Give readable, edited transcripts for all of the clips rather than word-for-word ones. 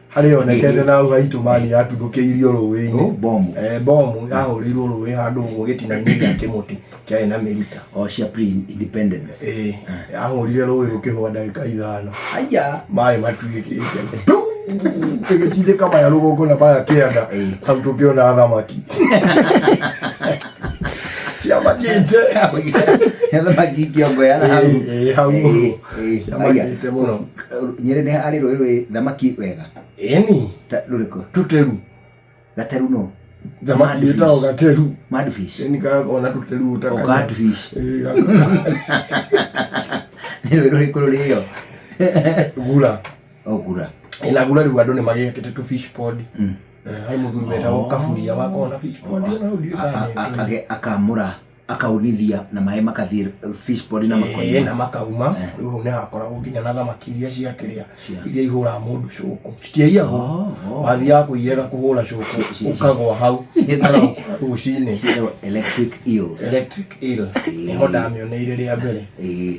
hari onekete na ugaitu mani atuthukiirio ruwi-ini bomu bomu yahurirwo ruwi handu gugitina-ini gya kimuti kia na milita cia pre-independence yahurire ruwi rukihwa ndagika 5 aya mai matuikite kigitinde kama ya rugongo na baya kianda hau tukiona thamaki ciamakite thamaki kiongoya hau ciamakite muno Nyeri ni ari roi thamaki wega eni ruriko tuteru gateru no thamaki itago gateru madfish eni ka ona tuteru utaka catfish ni ruriko ruriyo gura gura ina gura riu andu ni magiakite tu fish pond hai muthuri metagwo Kaburia wakona fish pond na udio kane akamura akaunithia na mai makathie fish pond na makoina na makauma riu ne hakoragwo nginya na thamaki iria cia kiria iria ihura mundu cuku citiaiagwo wathia kuiyega kuhura cuku ukagwa hau rucini electric eel niho ndamioneire ria mbere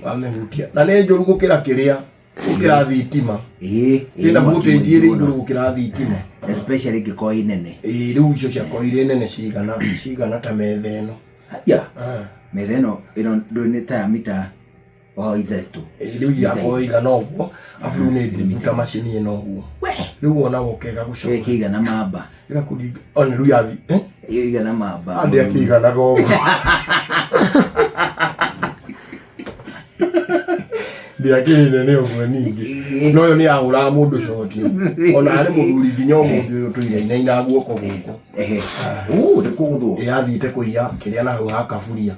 wamehutia na nĩ njũru gũkĩra kĩrĩa gũkĩra thitima ĩna voltage ĩrĩ igũrũ gũkĩra thitima especially gĩkoi nene rĩu icio cia koire nene cigana ta metha ĩno metha ĩno ndũnĩ ta mita ithatũ rĩu yakoigana ũguo afu rĩu nĩ ĩruta macini ĩno ũguo rĩu ona gũkega gũcoka kĩigana mamba ĩgakũringa ona rĩu yathi ĩigana mamba andĩ akĩiganaga ũguo ndiakiri nene ũguo ningĩ no yo nĩ ahũraga mũndũ coti ona harĩ mũthuri nginya ũmũthĩ ũyũ tũinaina guoko gũkũ nĩ kũgũthwo athiĩte kũiya kĩrĩa na hau ha Kaburia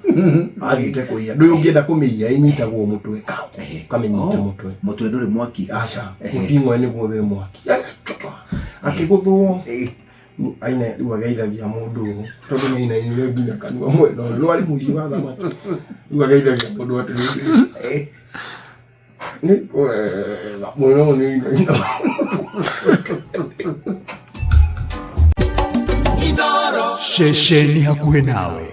athiĩte kũiya ndũyũ ũngĩenda kũmĩiya ĩnyitagwo mũtwe kamĩnyite mũtwe ndũrĩ mwaki aca mũting'oe nĩguo wĩ mwaki akĩgũthwo aina rĩu ageithagia mũndũ ũguo tondũ nĩainainire nginya kanua mwena ũyũ nĩwarĩ mũici wa thamaki rĩu ageithagia mũndũ atĩrĩrĩ ni mwena ni Shesheni hakuhe nawe.